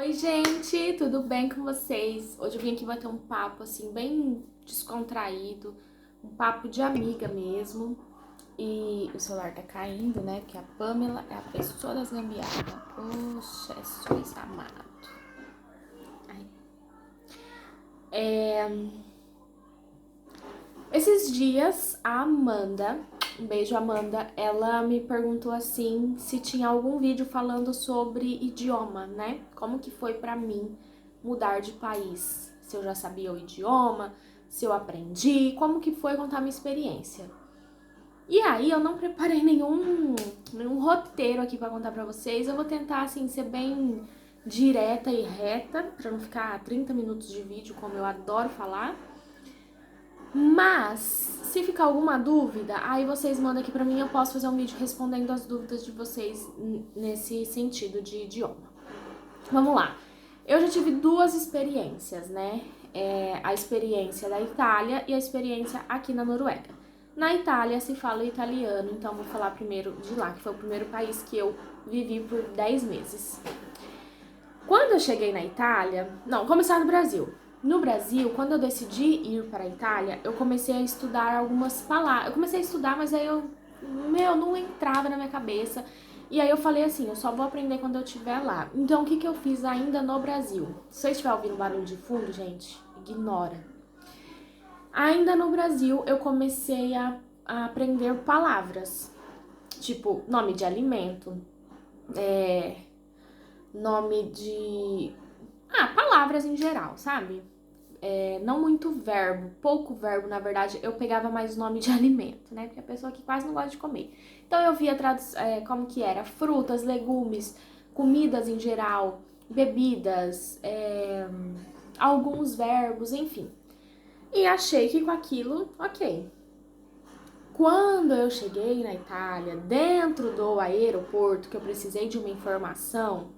Oi, gente, tudo bem com vocês? Hoje eu vim aqui bater um papo assim bem descontraído, um papo de amiga mesmo. E o celular tá caindo, né? Porque a Pamela é a pessoa das gambiarras. Poxa, Jesus amado. Ai. Esses dias a Amanda, um beijo Amanda, ela me perguntou assim se tinha algum vídeo falando sobre idioma, né? Como que foi pra mim mudar de país? Se eu já sabia o idioma, se eu aprendi, como que foi contar minha experiência. E aí eu não preparei nenhum roteiro aqui pra contar pra vocês. Eu vou tentar assim ser bem direta e reta, pra não ficar 30 minutos de vídeo como eu adoro falar. Mas, se ficar alguma dúvida, aí vocês mandam aqui pra mim, eu posso fazer um vídeo respondendo as dúvidas de vocês nesse sentido de idioma. Vamos lá. Eu já tive duas experiências, né? A experiência da Itália e a experiência aqui na Noruega. Na Itália se fala italiano, então vou falar primeiro de lá, que foi o primeiro país que eu vivi por 10 meses. Quando eu cheguei na Itália, não, começar no Brasil. No Brasil, quando eu decidi ir para a Itália, eu comecei a estudar algumas palavras. Eu comecei a estudar, mas aí não entrava na minha cabeça. E aí eu falei assim, eu só vou aprender quando eu estiver lá. Então, o que eu fiz ainda no Brasil? Se você estiver ouvindo barulho de fundo, gente, ignora. Ainda no Brasil, eu comecei a aprender palavras. Tipo, nome de alimento, nome de palavras em geral, sabe? Não muito verbo, pouco verbo, na verdade, eu pegava mais nome de alimento, né? Porque a pessoa que quase não gosta de comer. Então eu via como que era, frutas, legumes, comidas em geral, bebidas, alguns verbos, enfim. E achei que com aquilo, ok. Quando eu cheguei na Itália, dentro do aeroporto, que eu precisei de uma informação,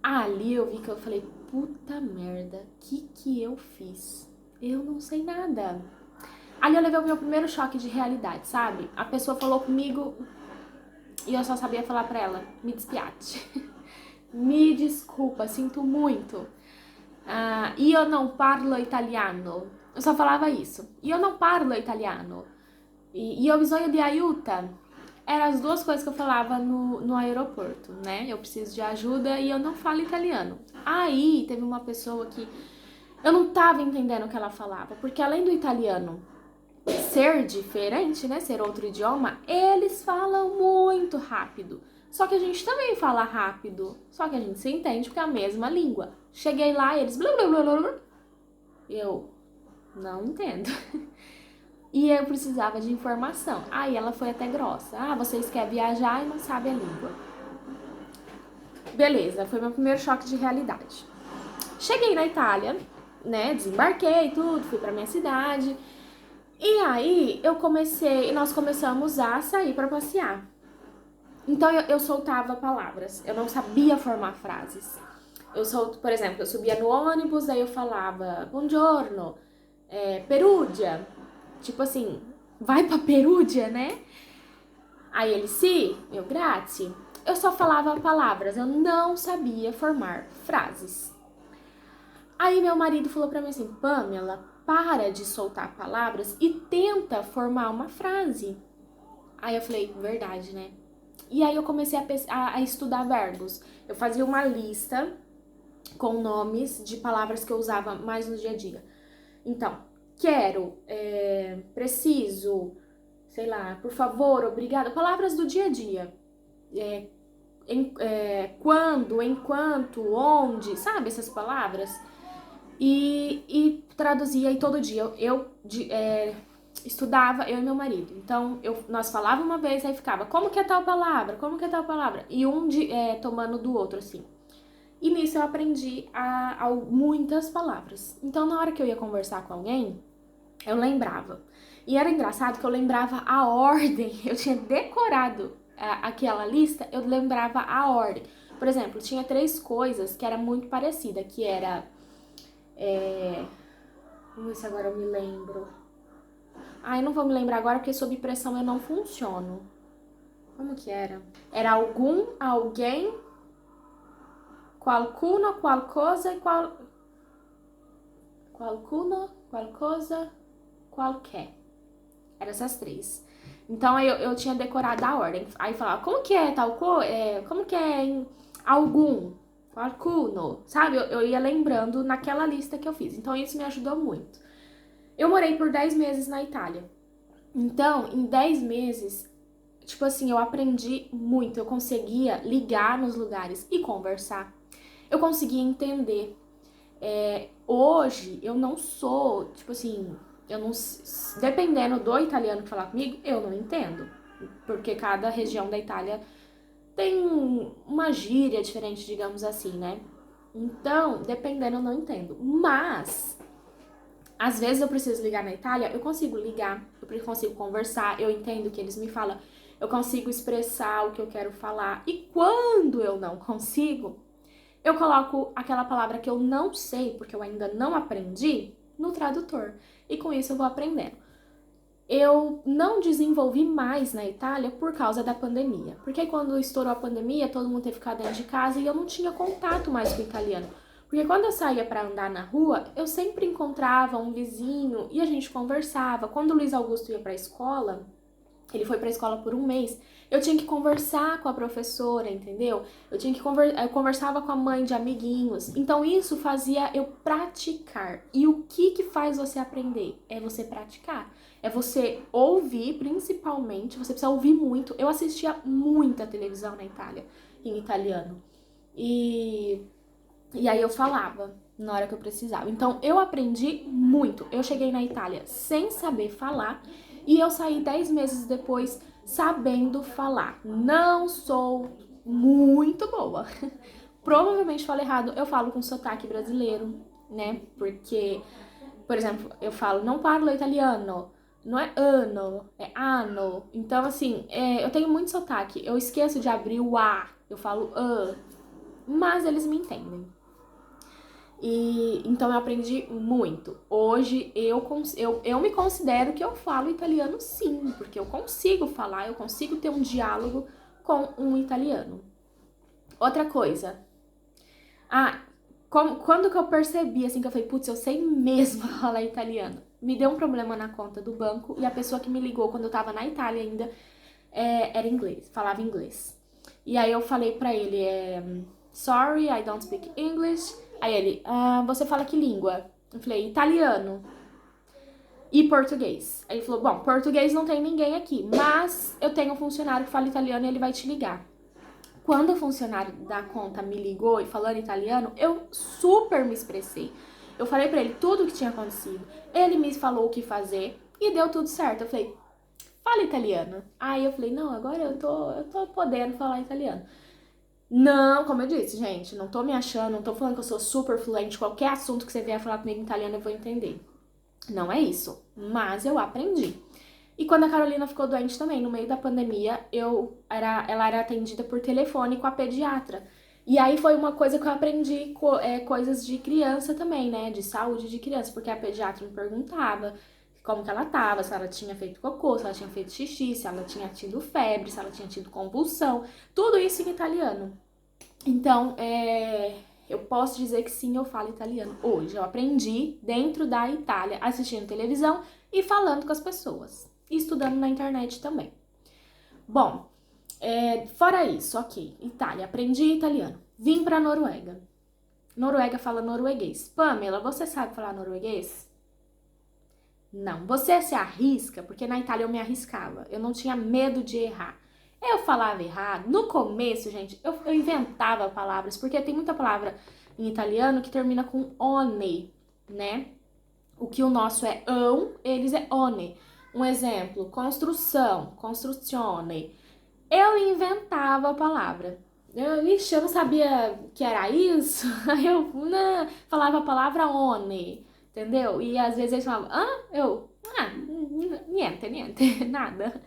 ali eu vi que eu falei, puta merda, que eu fiz? Eu não sei nada. Ali eu levei o meu primeiro choque de realidade, sabe? A pessoa falou comigo e eu só sabia falar pra ela, me despiate. Me desculpa, sinto muito. Io non parlo italiano. Eu só falava isso. Io non parlo italiano. E io ho bisogno di aiuta. Eram as duas coisas que eu falava no aeroporto, né? Eu preciso de ajuda e eu não falo italiano. Aí teve uma pessoa que eu não tava entendendo o que ela falava, porque além do italiano ser diferente, né? Ser outro idioma, eles falam muito rápido. Só que a gente também fala rápido, só que a gente se entende porque é a mesma língua. Cheguei lá e eles blá blá blá blá blá. Eu não entendo. E eu precisava de informação. Aí ela foi até grossa. Vocês querem viajar e não sabem a língua. Beleza, foi meu primeiro choque de realidade. Cheguei na Itália, né? Desembarquei tudo, fui pra minha cidade. E aí nós começamos a sair pra passear. Então eu soltava palavras, eu não sabia formar frases. Por exemplo, eu subia no ônibus, aí eu falava buongiorno, Perugia. Tipo assim, vai pra Perugia, né? Aí ele, sim, eu grazie. Eu só falava palavras, eu não sabia formar frases. Aí meu marido falou pra mim assim, Pamela, para de soltar palavras e tenta formar uma frase. Aí eu falei, verdade, né? E aí eu comecei a estudar verbos. Eu fazia uma lista com nomes de palavras que eu usava mais no dia a dia. Então, quero, preciso, sei lá, por favor, obrigada. Palavras do dia a dia. Quando, enquanto, onde, sabe essas palavras? E traduzia, e todo dia estudava, eu e meu marido. Então, nós falávamos uma vez, aí ficava, como que é tal palavra? Como que é tal palavra? E tomando do outro, assim. E nisso eu aprendi muitas palavras. Então, na hora que eu ia conversar com alguém, eu lembrava. E era engraçado que eu lembrava a ordem. Eu tinha decorado aquela lista, eu lembrava a ordem. Por exemplo, tinha 3 coisas que era muito parecida, que era... Vamos ver se agora eu me lembro. Eu não vou me lembrar agora, porque sob pressão eu não funciono. Como que era? Era algum, alguém... qualcuno, qualcosa e qualcuno, qualcosa, qualquer. Eram essas três. Então eu tinha decorado a ordem. Aí falava, como que é tal coisa? Como que é em algum? Qualcuno, sabe? Eu ia lembrando naquela lista que eu fiz. Então isso me ajudou muito. Eu morei por 10 meses na Itália. Então, em 10 meses, tipo assim, eu aprendi muito. Eu conseguia ligar nos lugares e conversar. Eu conseguia entender. Hoje, eu não sou, tipo assim, eu não, dependendo do italiano que falar comigo, eu não entendo. Porque cada região da Itália tem uma gíria diferente, digamos assim, né? Então, dependendo, eu não entendo. Mas, às vezes eu preciso ligar na Itália, eu consigo ligar, eu consigo conversar, eu entendo o que eles me falam, eu consigo expressar o que eu quero falar. E quando eu não consigo, eu coloco aquela palavra que eu não sei, porque eu ainda não aprendi, no tradutor. E com isso eu vou aprendendo. Eu não desenvolvi mais na Itália por causa da pandemia. Porque quando estourou a pandemia, todo mundo teve que ficar dentro de casa e eu não tinha contato mais com o italiano. Porque quando eu saía para andar na rua, eu sempre encontrava um vizinho e a gente conversava. Quando o Luiz Augusto ia para a escola, ele foi para a escola por um mês, eu tinha que conversar com a professora, entendeu? Eu conversava com a mãe de amiguinhos. Então isso fazia eu praticar. E o que faz você aprender? É você praticar. É você ouvir, principalmente, você precisa ouvir muito. Eu assistia muita televisão na Itália, em italiano. E aí eu falava na hora que eu precisava. Então eu aprendi muito. Eu cheguei na Itália sem saber falar e eu saí 10 meses depois sabendo falar. Não sou muito boa. Provavelmente falo errado. Eu falo com sotaque brasileiro, né? Porque, por exemplo, eu falo, não parlo italiano. Não é ano, é ano. Então, assim, eu tenho muito sotaque. Eu esqueço de abrir o A. Eu falo mas eles me entendem. E então eu aprendi muito. Hoje eu me considero que eu falo italiano sim, porque eu consigo falar, eu consigo ter um diálogo com um italiano. Outra coisa. Quando que eu percebi, assim, que eu falei, putz, eu sei mesmo falar italiano. Me deu um problema na conta do banco e a pessoa que me ligou quando eu tava na Itália ainda era inglês, falava inglês. E aí eu falei pra ele, sorry, I don't speak English. Aí ele, você fala que língua? Eu falei, italiano e português. Aí ele falou, bom, português não tem ninguém aqui, mas eu tenho um funcionário que fala italiano e ele vai te ligar. Quando o funcionário da conta me ligou e falando italiano, eu super me expressei. Eu falei pra ele tudo o que tinha acontecido. Ele me falou o que fazer e deu tudo certo. Eu falei, fala italiano. Aí eu falei, não, agora eu tô podendo falar italiano. Não, como eu disse, gente, não tô me achando, não tô falando que eu sou super fluente. Qualquer assunto que você vier falar comigo em italiano eu vou entender. Não é isso, mas eu aprendi. E quando a Carolina ficou doente também, no meio da pandemia, ela era atendida por telefone com a pediatra. E aí foi uma coisa que eu aprendi, coisas de criança também, né? De saúde de criança, porque a pediatra me perguntava como que ela tava, se ela tinha feito cocô, se ela tinha feito xixi, se ela tinha tido febre, se ela tinha tido convulsão, tudo isso em italiano. Então, eu posso dizer que sim, eu falo italiano hoje. Eu aprendi dentro da Itália, assistindo televisão e falando com as pessoas. E estudando na internet também. Bom, fora isso, ok, Itália, aprendi italiano. Vim pra Noruega. Noruega fala norueguês. Pamela, você sabe falar norueguês? Não. Você se arrisca? Porque na Itália eu me arriscava. Eu não tinha medo de errar. Eu falava errado. No começo, gente, eu inventava palavras, porque tem muita palavra em italiano que termina com one, né? O que o nosso é ão, eles é one. Um exemplo, construção, construzione. Eu inventava a palavra. Eu não sabia que era isso. Aí eu falava a palavra one, entendeu? E às vezes eles falavam, niente, nada.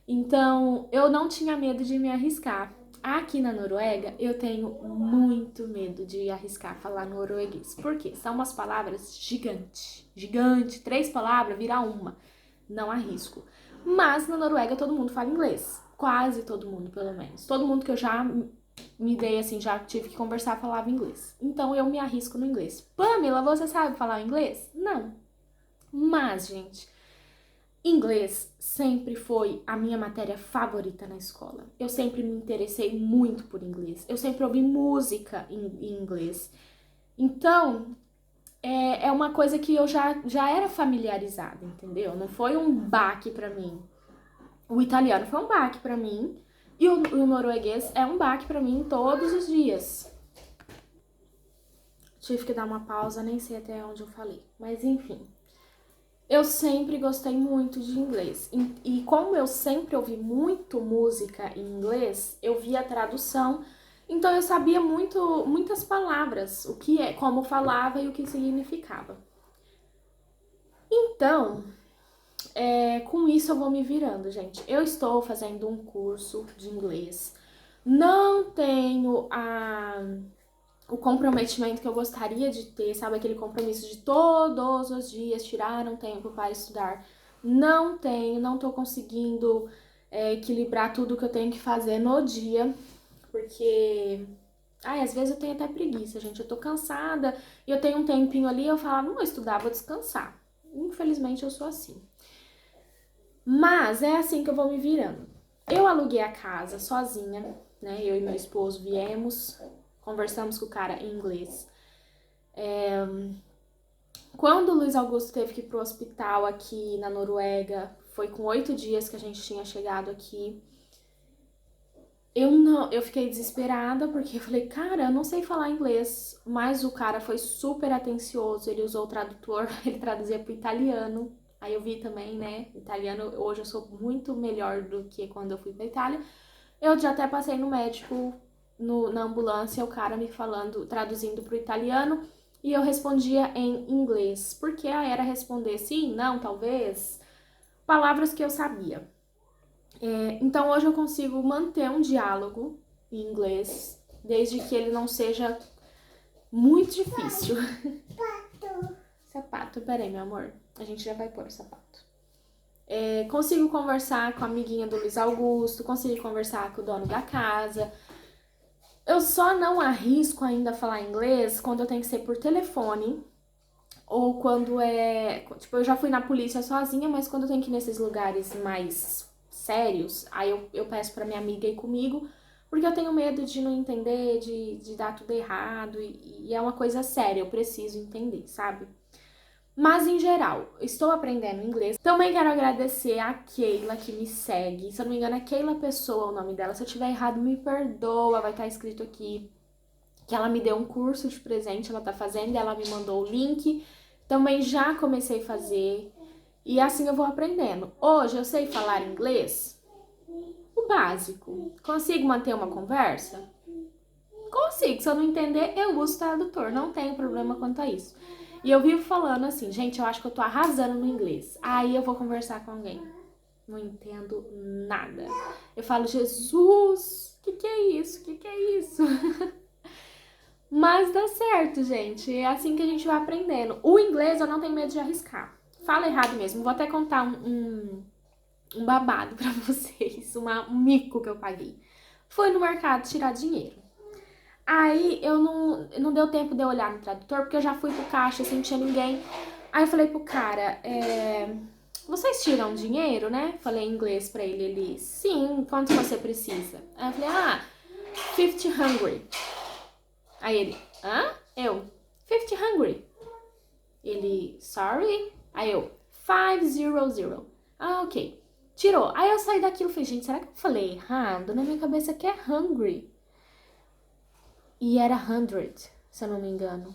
Então, eu não tinha medo de me arriscar. Aqui na Noruega, eu tenho muito medo de arriscar falar norueguês. Por quê? São umas palavras gigantes. Gigante, 3 palavras, vira uma. Não arrisco. Mas na Noruega todo mundo fala inglês. Quase todo mundo, pelo menos. Todo mundo que eu já me dei assim, já tive que conversar, falava inglês. Então eu me arrisco no inglês. Pamela, você sabe falar inglês? Não. Mas, gente, inglês sempre foi a minha matéria favorita na escola. Eu sempre me interessei muito por inglês. Eu sempre ouvi música em inglês. Então, é uma coisa que eu já era familiarizada, entendeu? Não foi um baque pra mim. O italiano foi um baque pra mim. E o norueguês é um baque pra mim todos os dias. Tive que dar uma pausa, nem sei até onde eu falei. Mas enfim. Eu sempre gostei muito de inglês. E como eu sempre ouvi muito música em inglês, eu via a tradução. Então eu sabia muitas palavras, o que é, como falava e o que significava. Então, com isso eu vou me virando, gente. Eu estou fazendo um curso de inglês. Não tenho o comprometimento que eu gostaria de ter, sabe? Aquele compromisso de todos os dias tirar um tempo para estudar. Não tenho, não tô conseguindo equilibrar tudo que eu tenho que fazer no dia, porque às vezes eu tenho até preguiça, gente. Eu tô cansada e eu tenho um tempinho ali, eu falo, não vou estudar, vou descansar. Infelizmente eu sou assim. Mas é assim que eu vou me virando. Eu aluguei a casa sozinha, né? Eu e meu esposo viemos, conversamos com o cara em inglês. Quando o Luiz Augusto teve que ir pro hospital aqui na Noruega, foi com 8 dias que a gente tinha chegado aqui. Eu fiquei desesperada porque eu falei, cara, eu não sei falar inglês, mas o cara foi super atencioso, ele usou o tradutor, ele traduzia pro italiano. Aí eu vi também, né, italiano, hoje eu sou muito melhor do que quando eu fui pra Itália. Eu já até passei no médico, na ambulância, o cara me falando, traduzindo pro italiano, e eu respondia em inglês, porque era responder sim, não, talvez, palavras que eu sabia. Então hoje eu consigo manter um diálogo em inglês, desde que ele não seja muito difícil. Sapato, peraí, meu amor, a gente já vai pôr o sapato. Consigo conversar com a amiguinha do Luiz Augusto, consigo conversar com o dono da casa. Eu só não arrisco ainda falar inglês quando eu tenho que ser por telefone ou quando tipo, eu já fui na polícia sozinha, mas quando eu tenho que ir nesses lugares mais sérios, aí eu peço pra minha amiga ir comigo, porque eu tenho medo de não entender, de dar tudo errado, e é uma coisa séria, eu preciso entender, sabe? Mas em geral, estou aprendendo inglês. Também quero agradecer a Keila que me segue. Se eu não me engano, é Keila Pessoa o nome dela. Se eu tiver errado, me perdoa, vai estar escrito aqui. Que ela me deu um curso de presente, ela tá fazendo, ela me mandou o link. Também já comecei a fazer. E assim eu vou aprendendo. Hoje eu sei falar inglês, o básico. Consigo manter uma conversa? Consigo. Se eu não entender, eu uso o tradutor. Não tenho problema quanto a isso. E eu vivo falando assim, gente, eu acho que eu tô arrasando no inglês. Aí eu vou conversar com alguém. Não entendo nada. Eu falo, Jesus, o que é isso? O que é isso? Mas dá certo, gente. É assim que a gente vai aprendendo. O inglês eu não tenho medo de arriscar. Fala errado mesmo. Vou até contar um babado pra vocês. Um mico que eu paguei. Foi no mercado tirar dinheiro. Aí eu não deu tempo de eu olhar no tradutor, porque eu já fui pro caixa sem tinha ninguém. Aí eu falei pro cara, vocês tiram dinheiro, né? Falei em inglês pra ele, ele, sim, quanto você precisa? Aí eu falei, 50 hungry. Aí ele, Eu, 50 hungry. Ele, sorry? Aí eu, 500. Ok. Tirou. Aí eu saí daquilo e falei, gente, será que eu falei errado? Na minha cabeça aqui é hungry. E era 100, se eu não me engano.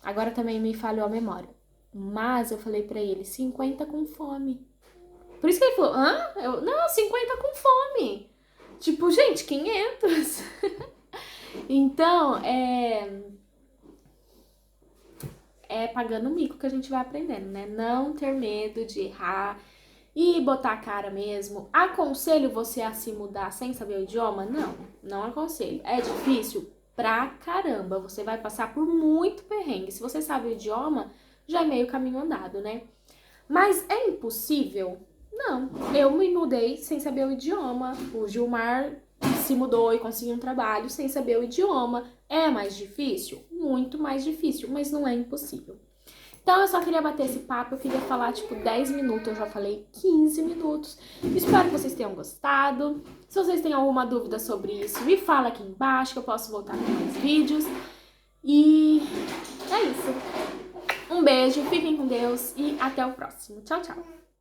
Agora também me falhou a memória. Mas eu falei pra ele, 50 com fome. Por isso que ele falou, não, 50 com fome. Tipo, gente, 500. Então, é pagando mico que a gente vai aprendendo, né? Não ter medo de errar e botar a cara mesmo. Aconselho você a se mudar sem saber o idioma? Não aconselho. É difícil? Pra caramba, você vai passar por muito perrengue. Se você sabe o idioma, já é meio caminho andado, né? Mas é impossível? Não. Eu me mudei sem saber o idioma. O Gilmar se mudou e conseguiu um trabalho sem saber o idioma. É mais difícil? Muito mais difícil, mas não é impossível. Então eu só queria bater esse papo, eu queria falar tipo 10 minutos, eu já falei 15 minutos. Espero que vocês tenham gostado. Se vocês têm alguma dúvida sobre isso, me fala aqui embaixo que eu posso voltar com mais vídeos. E é isso. Um beijo, fiquem com Deus e até o próximo. Tchau, tchau!